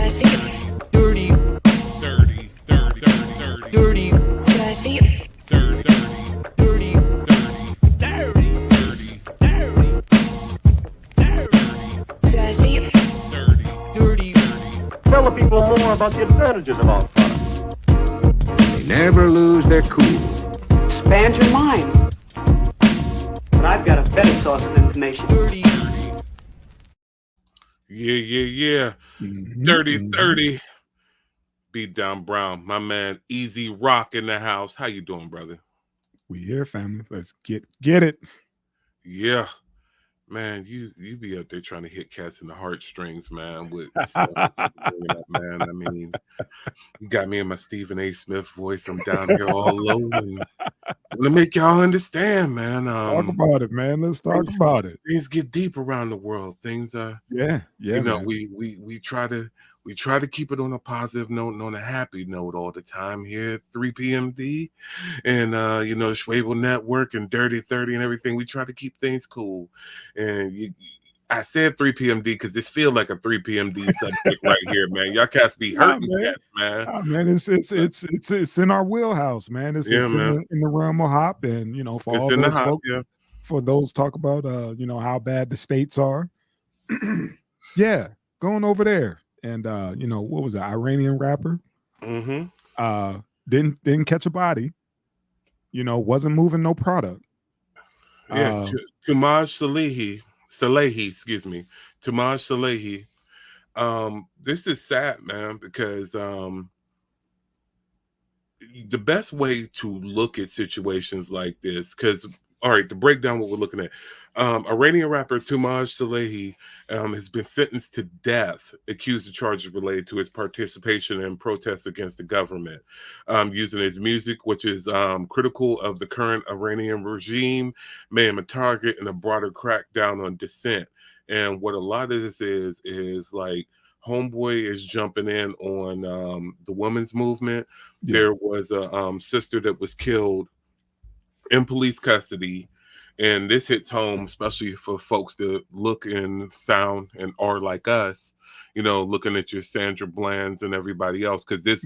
Dirty, dirty, dirty, dirty, dirty, dirty, dirty, dirty, dirty, dirty, dirty. Tell the people more about the advantages of our product. They never lose their cool. Expand your mind. But I've got a better source of information. Dirty. Yeah. Dirty 30. Beat Down Brown, my man. Easy Rock in the house. How you doing, brother? We here, family. Let's get it. Yeah. Man, you be up there trying to hit cats in the heartstrings, man, with stuff bringing up, man. I mean, you got me in my Stephen A. Smith voice. I'm down here all low. And to make y'all understand, man. Talk about it, man. Let's talk about it. Things get deep around the world. Things yeah. You know, man. we try to keep it on a positive note and on a happy note all the time here at 3 PMD and you know, Schwebel Network and Dirty 30 and everything. We try to keep things cool. And I said 3 PMD because this feels like a 3 PMD subject right here, man. Y'all cats be hurting cats, man. Oh, man, it's in our wheelhouse, man. It's man. In the realm of hop, and you know, for It's all in those the hop, folks, yeah. for those talk about you know, how bad the states are. Yeah, going over there. And you know, what was it? Iranian rapper. Didn't catch a body. You know, wasn't moving no product. Yeah, Tumaj Salehi, excuse me. Tumaj Salehi. This is sad, man, because the best way to look at situations like this, because all right, to break down what we're looking at, Iranian rapper Tumaj Salehi has been sentenced to death, accused of charges related to his participation in protests against the government, using his music, which is critical of the current Iranian regime, made him a target in a broader crackdown on dissent. And what a lot of this is like, homeboy is jumping in on the women's movement. Yeah. There was a sister that was killed in police custody, and this hits home, especially for folks that look and sound and are like us, you know, looking at your Sandra Bland's and everybody else, because this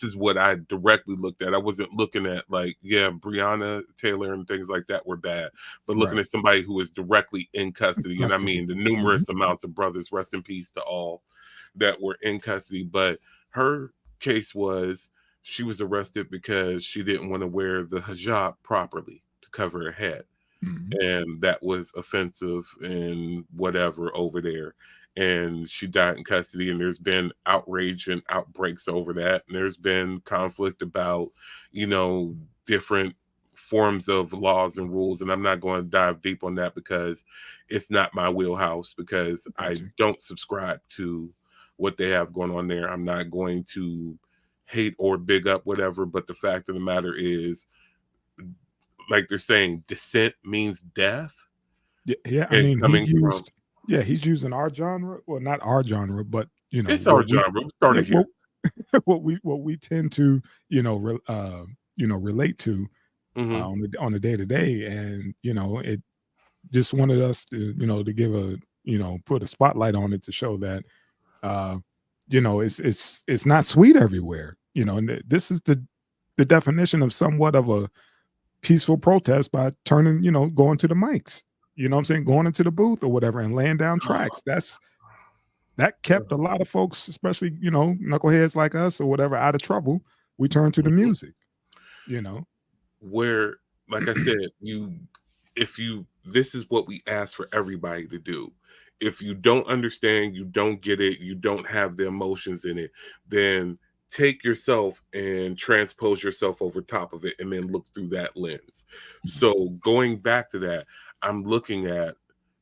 is what I directly looked at. I wasn't looking at like, yeah, Breonna Taylor and things like that were bad, but looking at somebody who is directly in custody. And I mean the numerous amounts of brothers, rest in peace to all that were in custody. But her case was, she was arrested because she didn't want to wear the hijab properly to cover her head. And that was offensive and whatever over there. And she died in custody, and there's been outrage and outbreaks over that. And there's been conflict about, you know, different forms of laws and rules. And I'm not going to dive deep on that because it's not my wheelhouse, because I don't subscribe to what they have going on there. I'm not going to hate or big up whatever, but the fact of the matter is, like they're saying, dissent means death. Yeah. I mean, he's using our genre. Well, not our genre, but you know, it's our genre. We started here. What we tend to, you know, relate to on a day to day, and you know, it just wanted us to, you know, to give a, you know, put a spotlight on it to show that, you know, it's not sweet everywhere. You know, and this is the definition of somewhat of a peaceful protest, by turning, you know, going to the mics, you know what I'm saying, going into the booth or whatever and laying down tracks. That kept a lot of folks, especially, you know, knuckleheads like us or whatever, out of trouble. We turned to the music, you know, where, like I said, this is what we ask for everybody to do. If you don't understand, you don't get it, you don't have the emotions in it, then take yourself and transpose yourself over top of it and then look through that lens. So going back to that, I'm looking at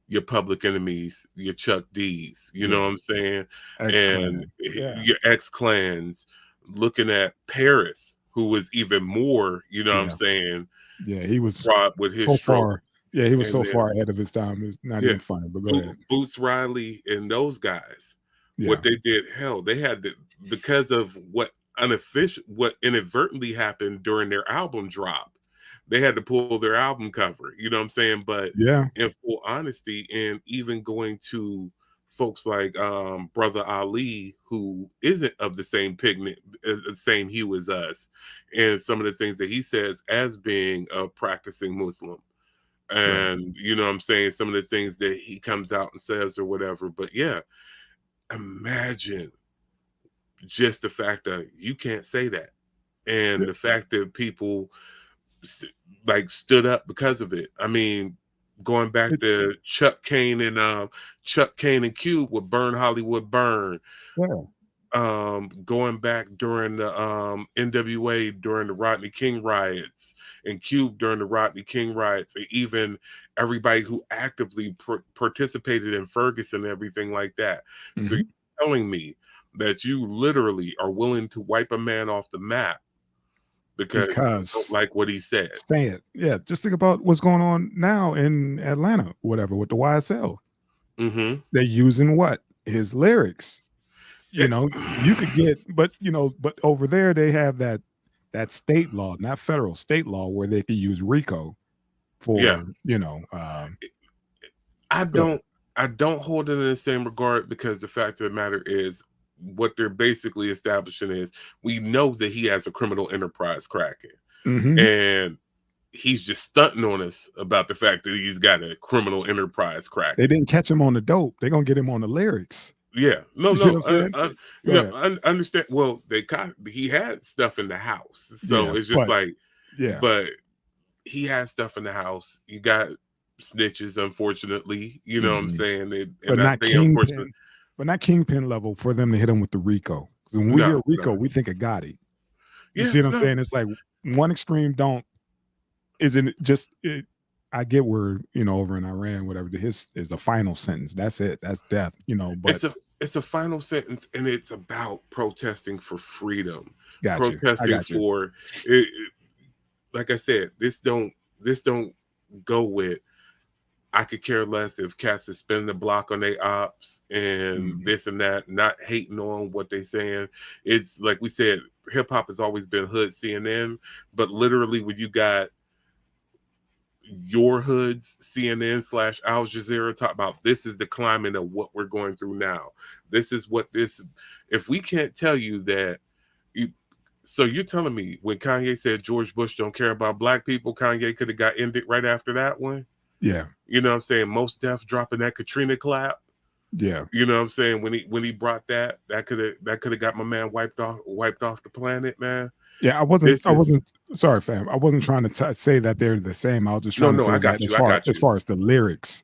your Public Enemies, your Chuck D's, you know what I'm saying? And your ex-clans, looking at Paris, who was even more, you know what I'm saying? Yeah, he was with his so stroke. far. Yeah, he was so far ahead of his time. It's not even funny, but go ahead. Boots Riley and those guys, what they did, hell, they had to, because of what inadvertently happened during their album drop, they had to pull their album cover, you know what I'm saying? But in full honesty, and even going to folks like Brother Ali, who isn't of the same pigment, same hue as us, and some of the things that he says as being a practicing Muslim. Right. And you know what I'm saying, some of the things that he comes out and says or whatever. But yeah, imagine just the fact that you can't say that, and Yeah. the fact that people like stood up because of it. I mean, going back It's to Chuck Kane and Cube with Burn Hollywood Burn, yeah. going back during the NWA during the Rodney King riots, and Cube during the Rodney King riots, and even everybody who actively participated in Ferguson and everything like that. So Mhm. you're telling me that you literally are willing to wipe a man off the map because you don't Because like what he said? say it. Yeah. Just think about what's going on now in Atlanta, whatever, with the YSL. Mm-hmm. They're using what? His lyrics. You know, you could get, but but over there they have that state law, not federal, state law, where they could use RICO Yeah, for, I go ahead. don't I don't hold it in the same regard, because the fact of the matter is what they're basically establishing is we know that he has a criminal enterprise cracking, Mhm. and he's just stunting on us about the fact that he's got a criminal enterprise They cracking. didn't catch him on the dope. They're gonna get him on the lyrics. Yeah, no, You see what no, I'm saying? you Go know, ahead. I understand. Well, he had stuff in the house, so Yeah, it's just but like, yeah. but he has stuff in the house. You got snitches, unfortunately. You know what I'm Mhm. saying? And But that's not the unfortunate. kingpin level for them to hit him with the RICO. 'Cause when we hear No, RICO, no, we think of Gotti. You yeah, see what I'm no, saying? It's like one extreme don't isn't it just it I get where, over in Iran, whatever, his is a final sentence. That's it. That's death, but it's a final sentence, and it's about protesting for freedom, got you. I protesting got you. for like I said, this don't go with, I could care less if cats is spinning the block on their ops and Mhm. this and that, not hating on what they saying. It's like we said, hip hop has always been hood CNN, but literally when you got your hood's CNN/Al Jazeera talk about, this is the climate of what we're going through now. This is what this, if we can't tell you that, you, so you're telling me when Kanye said George Bush don't care about black people, Kanye could have got ended right after that one? Yeah. You know what I'm saying? Most Def dropping that Katrina clap. Yeah. You know what I'm saying? When he brought that could have got my man wiped off the planet, man. Yeah, This I is wasn't sorry, fam. I wasn't trying to say that they're the same. I was just no, trying to no, say I that got you. I got as you. far as the lyrics,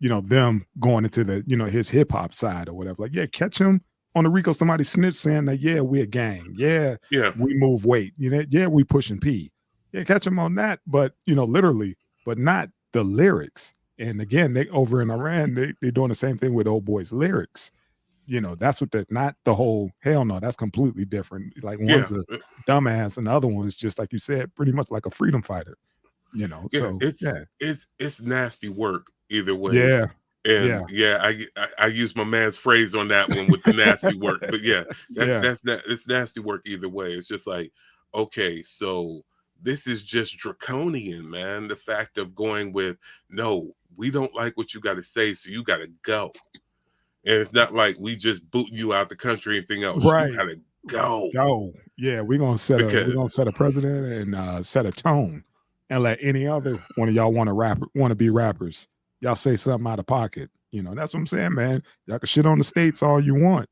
them going into the, his hip hop side or whatever. Like, yeah, catch him on the RICO, somebody snitch saying that, yeah, we a gang. Yeah, Yeah. we move weight. Yeah, we pushing P. Yeah, catch him on that, but literally, but not the lyrics. And again, they over in Iran, they're doing the same thing with old boys lyrics. That's what not the whole hell no, that's completely different. Like Yeah. one's a dumbass and the other one's just like you said, pretty much like a freedom fighter, Yeah, so it's yeah. it's nasty work either ways. Yeah. And Yeah. yeah, I use my man's phrase on that one with the nasty work. But yeah, Yeah. it's nasty work either way. It's just like, okay, so this is just draconian, man. The fact of going with, no, we don't like what you got to say, so you got to go. And it's not like we just booting you out the country, anything else. You Right. got to go. Go. Yeah, we're gonna Because set a president and set a tone and let any other one of y'all want to be rappers. Y'all say something out of pocket. That's what I'm saying, man. Y'all can shit on the states all you want,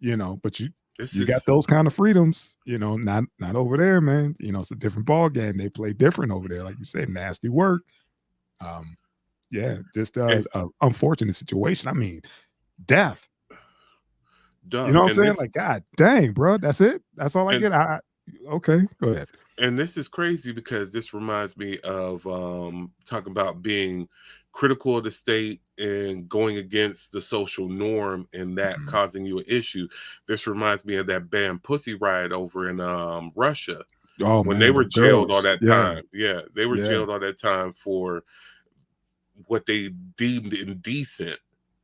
but this you got is those kind of freedoms, not over there, man. It's a different ball game. They play different over there, like you said, nasty work. Um, yeah, just it's a unfortunate situation. I mean, death. You dog. know what I'm saying? Like, God dang, bro, that's it. That's all I And get. Okay, go ahead. and this is crazy because this reminds me of talking about being critical of the state and going against the social norm and that Mhm. causing you an issue. This reminds me of that banned pussy riot over in Russia Oh when they man, were the jailed all girls. that Yeah, time. Yeah, they were yeah. jailed all that time for what they deemed indecent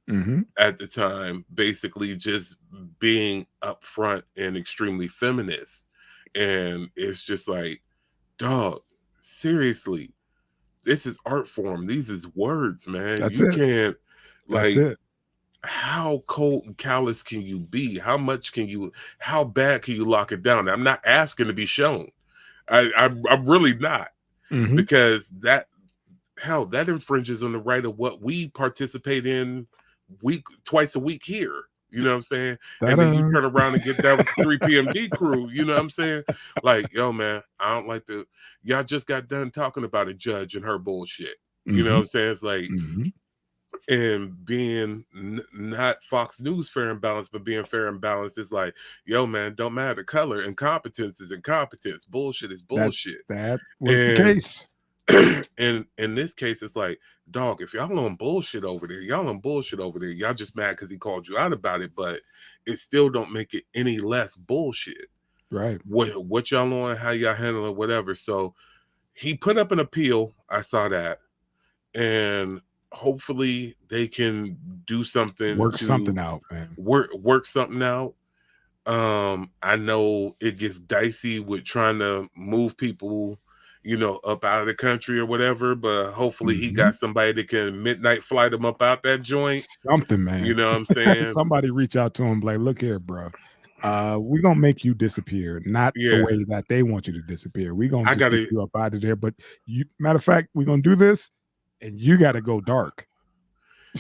Hmm. at the time, basically just being upfront and extremely feminist. And it's just like, dog, seriously, this is art form. These is words, man. That's You it. can't That's like it. how cold and callous can you be? How bad can you lock it down? I'm not asking to be shown. I'm really not, Mhm. because that infringes on the right of what we participate in twice a week here. You know what I'm saying? And then you Ta-da. turn around and get down with the 3 PMD crew. You know what I'm saying? Like, yo, man, I don't like to. Y'all just got done talking about a judge and her bullshit. You know what Mhm. I'm saying? It's like, Mhm. and being not Fox News fair and balanced, but being fair and balanced is like, yo, man, don't matter the color. Incompetence is incompetence. Bullshit is That bullshit. that was the And case. and in this case, it's like, dog, if y'all on bullshit over there, y'all on bullshit over there. Y'all just mad because he called you out about it, but it still don't make it any less bullshit. Right. What y'all on, how y'all handle it, whatever. So he put up an appeal. I saw that, and hopefully they can do something Work something to out, man. work something out. I know it gets dicey with trying to move people, up out of the country or whatever, but hopefully he got Mhm. somebody that can midnight flight him up out that joint. Something, You man. know what I'm saying? Somebody reach out to him like, "Look here, bro. We're gonna make you disappear, not the Yeah. way that they want you to disappear. We're gonna I just get gotta you up out of there. But matter of fact, we're gonna do this, and you gotta go dark."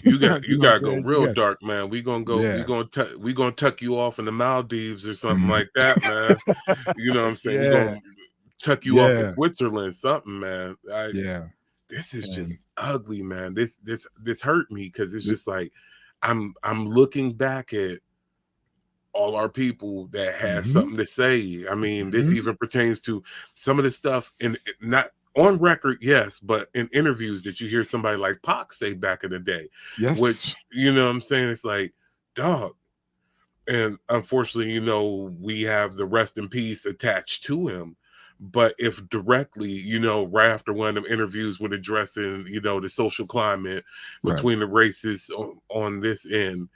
you got You you know what I'm gotta go saying? real dark, man. Yeah. We gonna tuck you off in the Maldives or something Mhm. like that, man. You know what I'm saying? We Yeah. gonna tuck you off in Yeah. Switzerland, something, man. Yeah. This is just And ugly, man. This hurt me because it's th just like I'm looking back at all our people that has Mhm. something to say. I mean, this Mhm. even pertains to some of the stuff in, not on record, yes, but in interviews that you hear somebody like Pac say back in the day, Yes. which, you know what I'm saying? It's like, dog. And unfortunately, we have the rest in peace attached to him. But if directly, right after one of them interviews when addressing, the social climate Right. between the races on this end,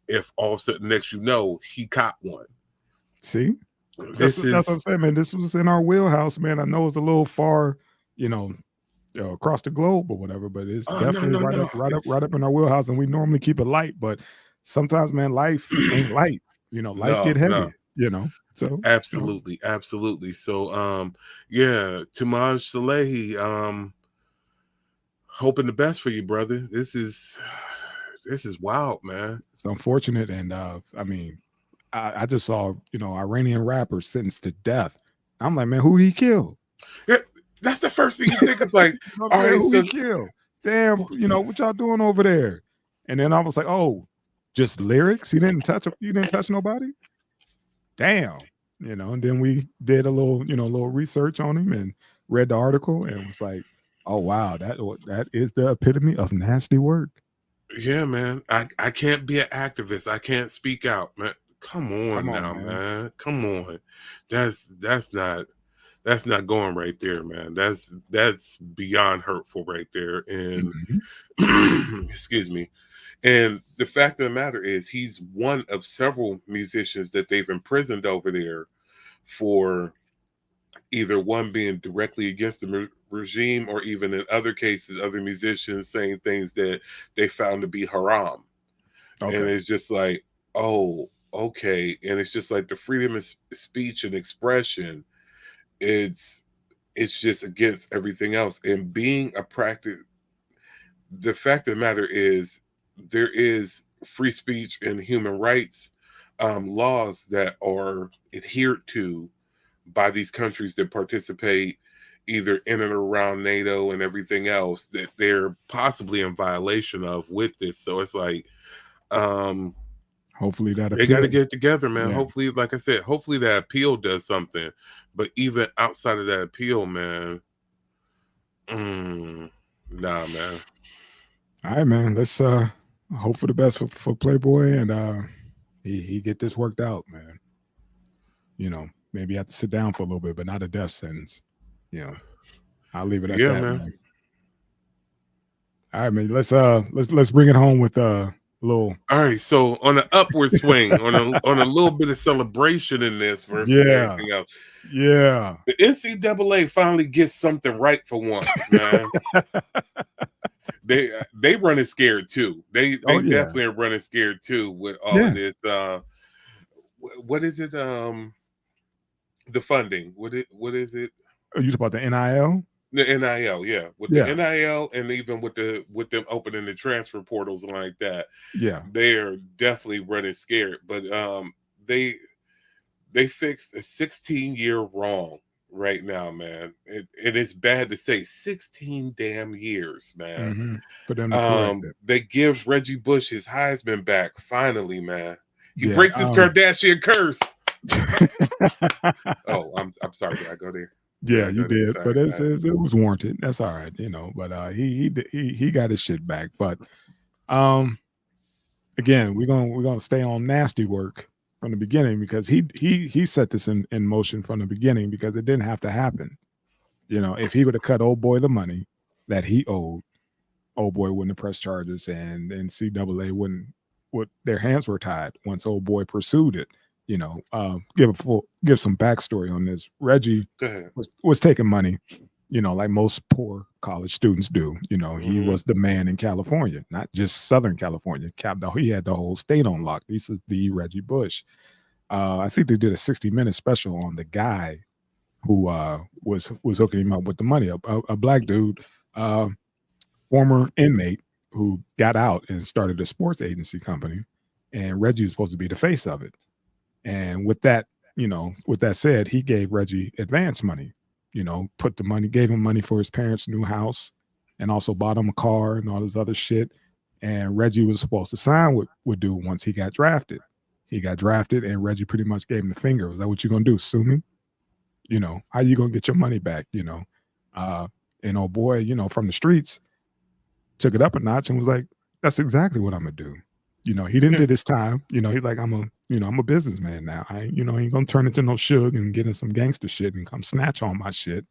if all of a sudden next he caught one. See? That's This what I'm is saying, man. This was in our wheelhouse, man. I know it's a little far, you know, across the globe or whatever, but it's oh no, definitely no, no. It's right up in our wheelhouse. And we normally keep it light, but sometimes, man, life ain't light. Life get no, heavy. no. So Absolutely, absolutely. So yeah, Tumaj Salehi, hoping the best for you, brother. This is wild, man. it's unfortunate. And I mean, I just saw Iranian rapper sentenced to death. I'm like, man, who he kill? Yeah, that's the first thing you think. It's like, You know what I'm all saying? right, Who he so kill? Damn, what y'all doing over there? And then I was like, oh, just lyrics. He didn't touch nobody. Damn. And then we did a little research on him and read the article and was like, oh wow, that is the epitome of nasty work. yeah, man. I can't be an activist. I can't speak out, man. Come Come on on, now, man. man. Come on. That's not going right there, man. That's beyond hurtful right there. And Mhm. excuse me. And the fact of the matter is, he's one of several musicians that they've imprisoned over there for either one being directly against the regime, or even in other cases, other musicians saying things that they found to be haram. And Okay. it's just like, oh, okay. And it's just like the freedom of speech and expression. It's just against everything else. And being a practice, the fact of the matter is, there is free speech and human rights laws that are adhered to by these countries that participate either in and around NATO and everything else that they're possibly in violation of with this. So it's like, um, Hopefully that they got to appeal. get it together, man. Yeah. Hopefully, like I said, hopefully that appeal does something. But even outside of that appeal, man, nah, man. All right, man. Let's hope for the best for Playboy and he get this worked out, man. Maybe have to sit down for a little bit, but not a death sentence. I'll leave it at Yeah, that, man. man. All right, man. Let's bring it home with a little. All right, so on an upward swing, on a little bit of celebration in this versus Yeah, anything else, yeah. the NCAA finally gets something right for once, man. they running scared too. They Oh yeah, definitely are running scared too with all of yeah. this. What is it? The funding. What is it? Oh, you talk about the NIL? The NIL, yeah, with the Yeah, NIL, and even with them opening the transfer portals and like that, yeah. they're definitely running scared. But they they fixed a 16-year wrong right now, man. It is bad to say 16 damn years, man. For them to correct it. They give Reggie Bush his Heisman back finally, man. He Yeah. breaks his Kardashian curse. Oh, I'm sorry. Did I go there? Yeah, I you go there? did, but Sorry. it was warranted. That's all right, you know. But he got his shit back. But again, we're gonna stay on nasty work from the beginning because he set this in motion from the beginning because it didn't have to happen. You know, if he would have cut old boy the money that he owed, old boy wouldn't have pressed charges, and NCAA wouldn't would their hands were tied once old boy pursued it. You know, give some backstory on this. Reggie Go ahead. was taking money, you know, like most poor college students do. You know, he Mhm. was the man in California, not just Southern California. He had the whole state on lock. This is the Reggie Bush. I think they did a 60-minute special on the guy who was hooking him up with the money. A black dude, uh, former inmate who got out and started a sports agency company, and Reggie was supposed to be the face of it. And with that, you know, with that said, he gave Reggie advance money. You know, gave him money for his parents' new house, and also bought him a car and all this other shit. And Reggie was supposed to sign with dude once he got drafted. He got drafted, and Reggie pretty much gave him the finger. Was that what you gonna do? Sue me? You know, how you gonna get your money back? You know, and oh boy, you know, from the streets, took it up a notch and was like, "That's exactly what I'm gonna do." You know, he didn't Yeah. do this time. You know, he's like, I'm a businessman now. I ain't gonna turn into no shug and get in some gangster shit and come snatch on my shit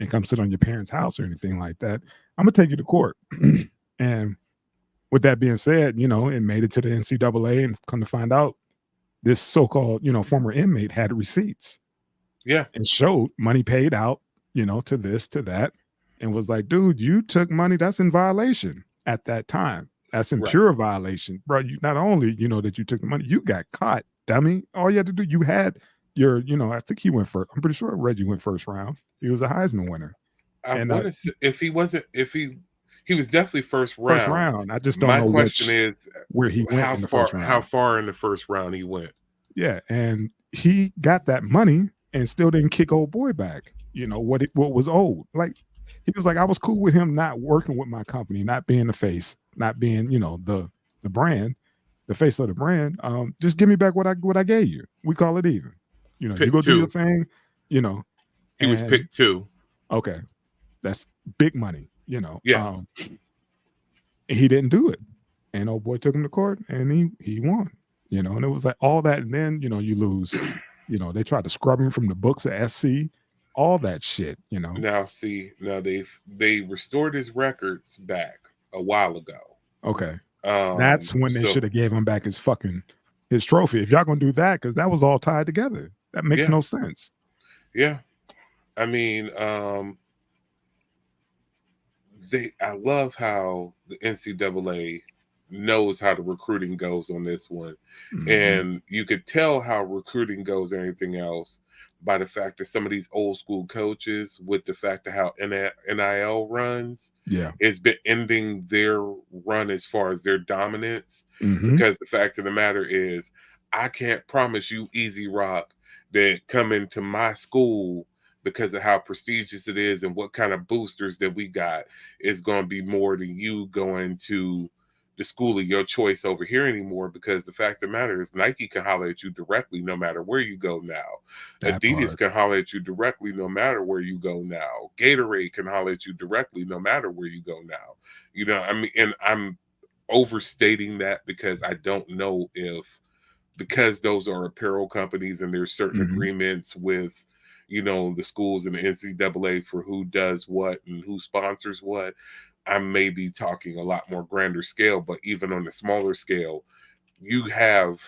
and come sit on your parents' house or anything like that. I'm gonna take you to court. And with that being said, you know, it made it to the NCAA, and come to find out, this so-called, you know, former inmate had receipts Yeah. and showed money paid out, you know, to this, to that, and was like, dude, you took money that's in violation at that time. That's in Right. pure violation, bro. You not only, you know, that you took the money, you got caught, dummy. All you had to do, you had your, you know, I think he went first. I'm pretty sure Reggie went first round. He was a Heisman winner. I And want to say if he was definitely first first round. round, I just don't My know question is where he went in the first round. how far in the first round he went. Yeah, and he got that money and still didn't kick old boy back. You know what was owed. Like he was like, I was cool with him not working with my company, not being the face, not being, you know, the brand, the face of the brand. Just give me back what I gave you. We call it even. You know, you Pick go do your two. thing. You know, He was and picked two. okay, that's big money. You know, Yeah. he didn't do it, and old boy took him to court, and he won. You know, and it was like all that, and then, you know, you lose. You know, they tried to scrub him from the books of SC, all that shit. You know. Now they restored his records back a while ago. Okay, that's when they should have gave him back his trophy. If y'all gonna do that, because that was all tied together. That makes Yeah. no sense. Yeah. I mean, I love how the NCAA knows how the recruiting goes on this one. Mhm. And you could tell how recruiting goes and everything else by the fact that some of these old school coaches, with the fact of how NIL runs, Yeah. it's been ending their run as far as their dominance. Mhm. Because the fact of the matter is, I can't promise you, Easy Rock, that come into my school, because of how prestigious it is and what kind of boosters that we got, is going to be more than you going to the school of your choice over here anymore. Because the fact of the matter is, Nike can holler at you directly no matter where you go now. That Adidas part. can holler at you directly no matter where you go now. Gatorade can holler at you directly no matter where you go now. You know, I mean, and I'm overstating that because I don't know if, because those are apparel companies and there's certain Mhm. agreements with, you know, the schools and the NCAA for who does what and who sponsors what. I may be talking a lot more grander scale, but even on the smaller scale, you have,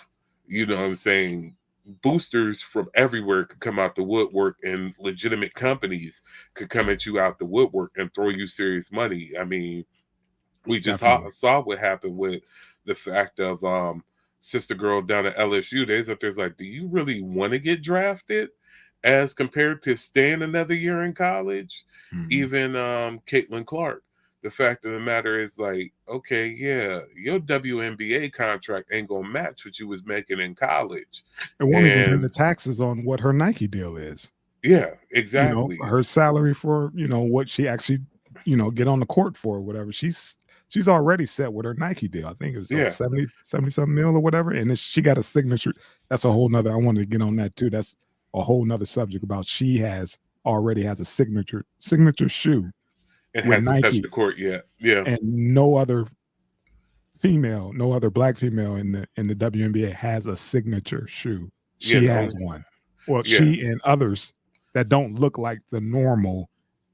you know what I'm saying, boosters from everywhere could come out the woodwork, and legitimate companies could come at you out the woodwork and throw you serious money. I mean, We just Definitely. saw what happened with the fact of sister girl down at LSU. There's up there's like, do you really want to get drafted as compared to staying another year in college? Mhm. Even Caitlin Clark. The fact of the matter is like, okay, yeah, your WNBA contract ain't gonna match what you was making in college. It won't even pay the And taxes on what her Nike deal is. yeah, You know, exactly. her salary for, what she actually, get on the court for or whatever. She's already set with her Nike deal. I think it was Yeah. 70 something mil or whatever. And she got a signature. That's a whole nother, I wanted to get on that too. That's a whole nother subject about she already has a signature shoe It with hasn't touched Nike, the court yet. Yeah. and no other black female in the WNBA has a signature shoe. Yeah. She has one. Well, Yeah. she and others that don't look like the normal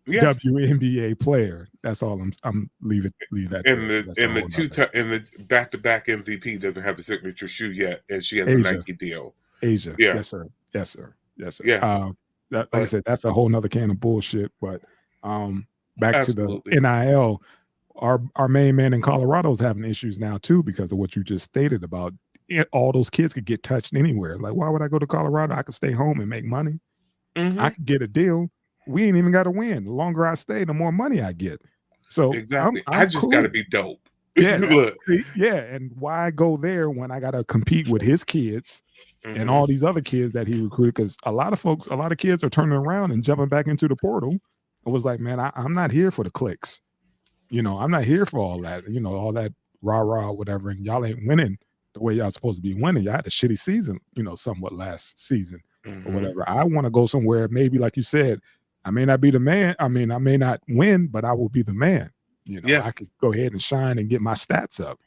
Yeah. WNBA player. That's all I'm leave that And there. the That's a and the whole two nother and the back-to-back MVP doesn't have a signature shoe yet, and she has a Asia. Nike deal. Asia. Yeah. Yes, sir. Yes, sir. Yes, sir. Yeah. Like I But said, that's a whole nother can of bullshit. But back to the absolutely. NIL, our main man in Colorado is having issues now too because of what you just stated about all those kids could get touched anywhere. Like, why would I go to Colorado? I could stay home and make money. I could get a deal. We ain't even got to win. The longer I stay, the more money I get. So Exactly. I I'm just cool. got to be dope. Yeah, Look. yeah. And why go there when I got to compete with his kids and all these other kids that he recruited? Because a lot of kids are turning around and jumping back into the portal. It was like, man, I'm not here for the clicks. I'm not here for all that. All that rah whatever. And y'all ain't winning the way y'all supposed to be winning. Y'all had a shitty season, somewhat last season or whatever. I want to go somewhere, maybe like you said, I may not be the man. I mean, I may not win, but I will be the man. I could go ahead and shine and get my stats up.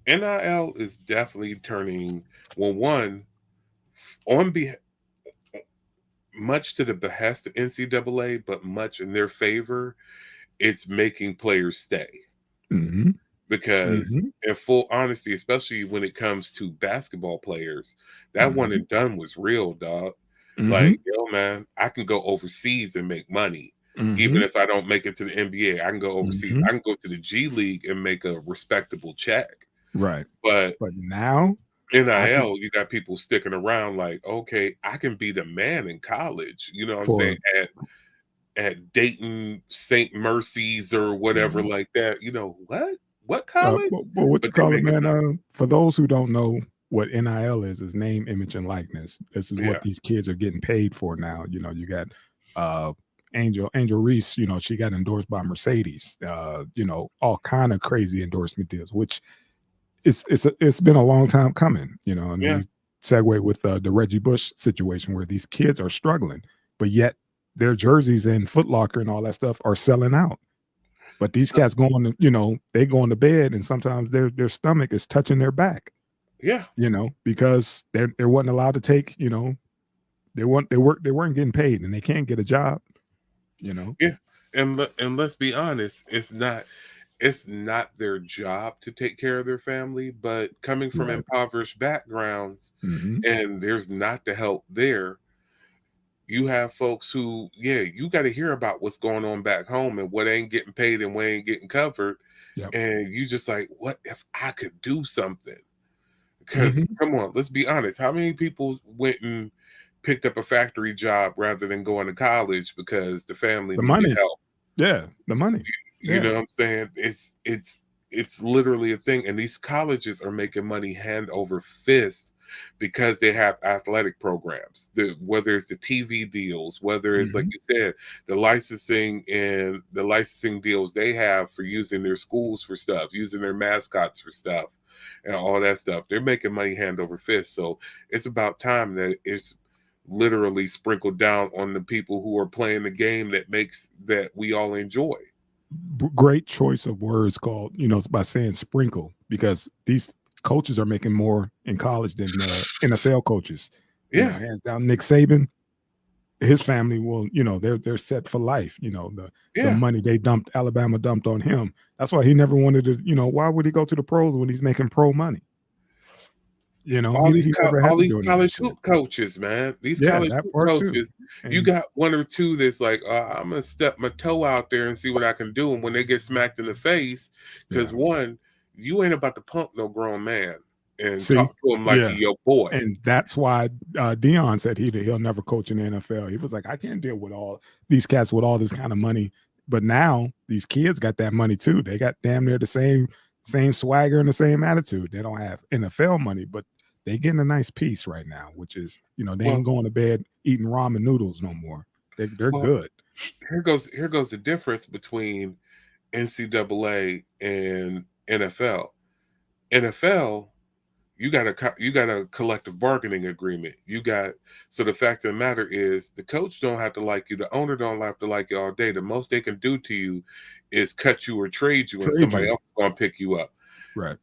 NIL is definitely turning, well, one, on much to the behest of NCAA, but much in their favor, it's making players stay. Because in full honesty, especially when it comes to basketball players, that one and done was real, dog. Like, yo, man, I can go overseas and make money. Even if I don't make it to the NBA, I can go overseas. I can go to the G League and make a respectable check. Right. But now, NIL, you got people sticking around like, okay, I can be the man in college. You know what I'm saying? At Dayton St. Mercy's or whatever like that. What college? Well, what you call it, man? For those who don't know what NIL is name, image, and likeness. This is what these kids are getting paid for now. You got Angel Reese. She got endorsed by Mercedes. All kind of crazy endorsement deals, which it's been a long time coming. And we segue with the Reggie Bush situation where these kids are struggling, but yet their jerseys and Foot Locker and all that stuff are selling out. But these cats going to, they going to bed and sometimes their stomach is touching their back. Yeah. Because they weren't allowed to take, they weren't getting paid and they can't get a job, Yeah. And let's be honest, it's not their job to take care of their family, but coming from impoverished backgrounds and there's not the help there. You have folks who, you got to hear about what's going on back home and what ain't getting paid and what ain't getting covered. Yep. And you just like, what if I could do something? Because come on, let's be honest. How many people went and picked up a factory job rather than going to college because the family needed help? Yeah, the money. You know what I'm saying? It's literally a thing. And these colleges are making money hand over fist because they have athletic programs, whether it's the TV deals, whether it's like you said, the licensing deals they have for using their schools for stuff, using their mascots for stuff and all that stuff. They're making money hand over fist. So it's about time that it's literally sprinkled down on the people who are playing the game that we all enjoy. Great choice of words called, by saying sprinkle, because these coaches are making more in college than NFL coaches. Hands down, Nick Saban, his family will, they're set for life. The money Alabama dumped on him. That's why he never wanted to, why would he go to the pros when he's making pro money? You know, he never had all to these do any of that college shit. hoop coaches, man. These Yeah, college that hoop part too. coaches, you And got one or two that's like, I'm gonna step my toe out there and see what I can do. And when they get smacked in the face, because yeah. one, you ain't about to punk no grown man and See, talk to him like he yeah. your boy. And that's why Dion said he'll never coach in the NFL. He was like, I can't deal with all these cats with all this kind of money. But now these kids got that money too. They got damn near the same swagger and the same attitude. They don't have NFL money, but they getting a nice piece right now, which is, you know, they Well, ain't going to bed eating ramen noodles no more. They're well, good. here goes the difference between NCAA and NFL. NFL, you got a collective bargaining agreement. So the fact of the matter is the coach don't have to like you, the owner don't have to like you all day. The most they can do to you is cut you or trade you, and somebody else is gonna pick you up. Right.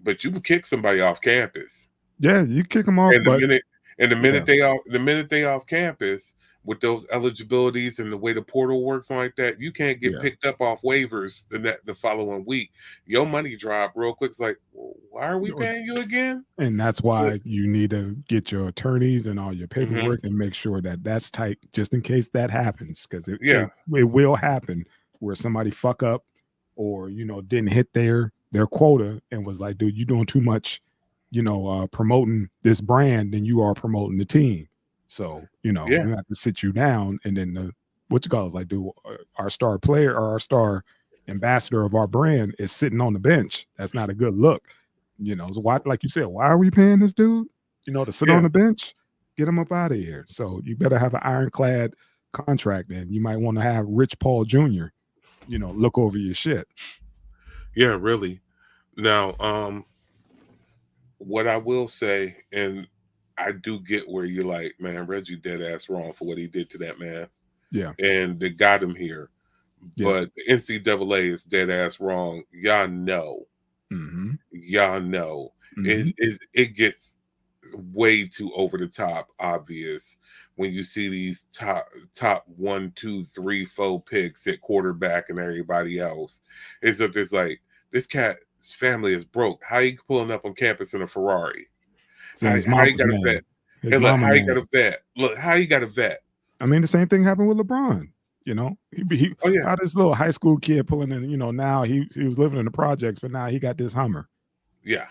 But you can kick somebody off campus. Yeah, you kick them off, And but the minute they off campus with those eligibilities and the way the portal works like that, you can't get yeah. picked up off waivers the following week. Your money drop real quick. It's like, why are we paying you again? And that's why you need to get your attorneys and all your paperwork Mm-hmm. and make sure that that's tight, just in case that happens, because it will happen where somebody fuck up or didn't hit their quota and was like, dude, you're doing too much, promoting this brand than you are promoting the team. So we have to sit you down, and then what you call it, like, dude, our star player or our star ambassador of our brand is sitting on the bench. That's not a good look. So why, like you said, why are we paying this dude, to sit on the bench? Get him up out of here. So you better have an ironclad contract, and you might want to have Rich Paul Jr., look over your shit. Yeah, really. Now, what I will say, and I do get where you're like, man, Reggie dead ass wrong for what he did to that man. Yeah. And they got him here. Yeah. But the NCAA is dead ass wrong. Y'all know. Mm-hmm. Y'all know. Mm-hmm. It gets way too over the top obvious when you see these top 1, 2, 3, 4 picks at quarterback and everybody else. It's just like, this cat's family is broke. How you pulling up on campus in a Ferrari? How you got a vet? And look, how you got a vet? Look, how you got a vet? I mean, the same thing happened with LeBron. How this little high school kid pulling in, now he was living in the projects, but now he got this Hummer. Yeah.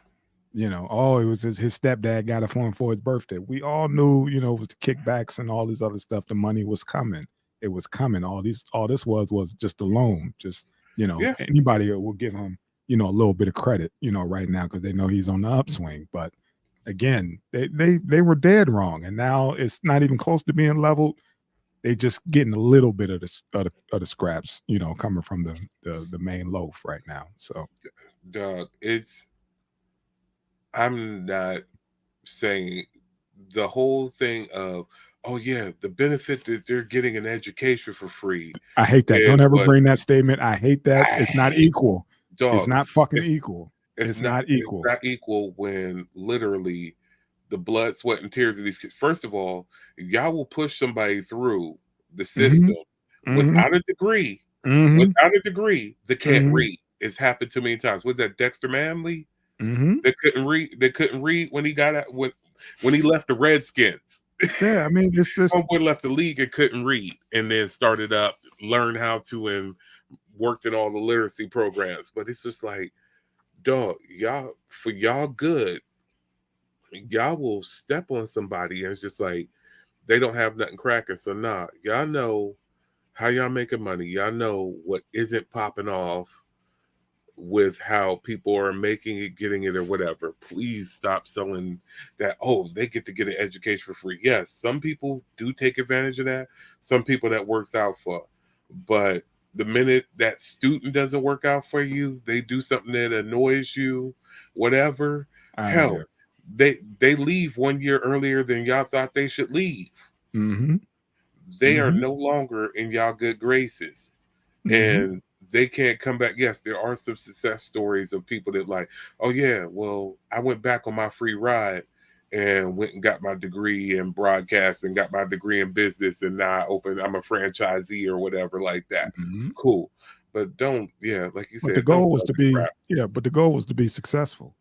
It was his stepdad got it for him for his birthday. We all knew, with the kickbacks and all this other stuff, the money was coming. It was coming. All this was just a loan. Just, anybody will give him, a little bit of credit, right now, because they know he's on the upswing. But again, they were dead wrong. And now it's not even close to being leveled. They just getting a little bit of the scraps, coming from the main loaf right now. So, Doug, I'm not saying the whole thing of, oh yeah, the benefit that they're getting an education for free. I hate that. Don't ever bring that statement. I hate that. It's not equal. Dog, it's not fucking equal. It's not equal. It's not equal when literally the blood, sweat, and tears of these kids. First of all, y'all will push somebody through the system without a degree. Without a degree, they can't read. It's happened too many times. Was that Dexter Manley? They couldn't read. They couldn't read when he got out, when he left the Redskins. Yeah, I mean, it's just homeboy left the league and couldn't read, and then started up, learned how to, and worked in all the literacy programs. But it's just like, dog, y'all good, y'all will step on somebody, and it's just like they don't have nothing cracking. So nah, y'all know how y'all making money. Y'all know what isn't popping off with how people are making it, getting it, or whatever. Please stop selling that. Oh, they get to get an education for free. Yes, some people do take advantage of that. Some people that works out for. But the minute that student doesn't work out for you, they do something that annoys you, whatever. Hell, they leave 1 year earlier than y'all thought they should leave. They are no longer in y'all good graces. And they can't come back. Yes, there are some success stories of people that like, oh yeah, well, I went back on my free ride and went and got my degree in broadcast and got my degree in business, and now I'm a franchisee or whatever like that. Cool. But don't, like you said, the goal was to be, but the goal was to be successful.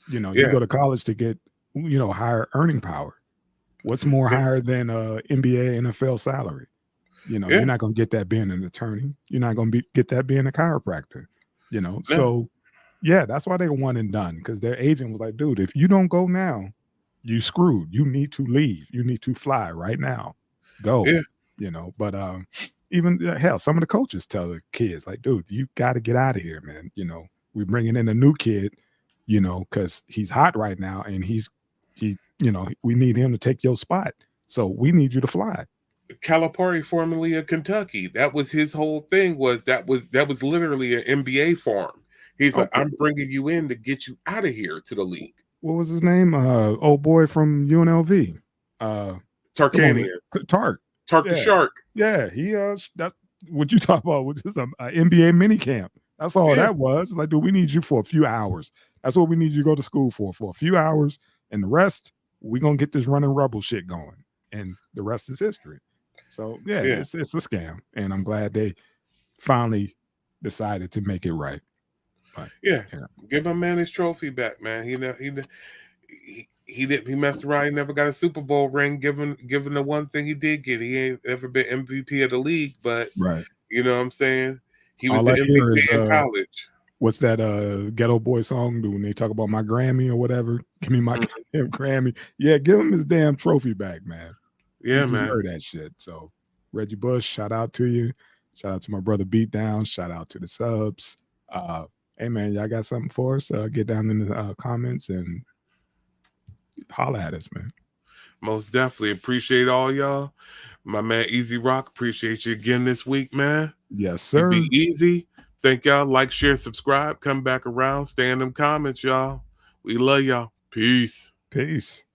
You go to college to get higher earning power. What's more higher than NBA, NFL salary? Yeah. You're not going to get that being an attorney. You're not going to get that being a chiropractor. So yeah, that's why they were one and done, because their agent was like, dude, if you don't go now, you screwed. You need to leave. You need to fly right now. Go. Yeah. But even hell, some of the coaches tell the kids like, dude, you got to get out of here, man. We're bringing in a new kid, because he's hot right now, and we need him to take your spot. So we need you to fly. Calipari, formerly of Kentucky, that was his whole thing. That was literally an NBA farm. He's like, I'm bringing you in to get you out of here to the league. What was his name? Old boy from UNLV. Tarkanian. Tark the Shark. Yeah, he that's what you talk about, was just an NBA mini camp. That's all that was. Like, dude, we need you for a few hours. That's what we need you to go to school for a few hours, and the rest, we're gonna get this running rubble shit going, and the rest is history. So it's a scam, and I'm glad they finally decided to make it right. But, give my man his trophy back, man. He messed around. He never got a Super Bowl ring. Given the one thing he did get, he ain't ever been MVP of the league. But you know what I'm saying? He was the MVP in college. What's that Ghetto Boy song when they talk about my Grammy or whatever? Give me my damn Grammy. Yeah, give him his damn trophy back, man. Yeah, he man. Heard that shit. So Reggie Bush, shout out to you. Shout out to my brother Beatdown. Shout out to the subs. Hey man, y'all got something for us? Get down in the comments and holla at us, man. Most definitely appreciate all y'all. My man Easy Rock, appreciate you again this week, man. Yes, sir. Be easy. Thank y'all. Like, share, subscribe. Come back around. Stay in them comments, y'all. We love y'all. Peace. Peace.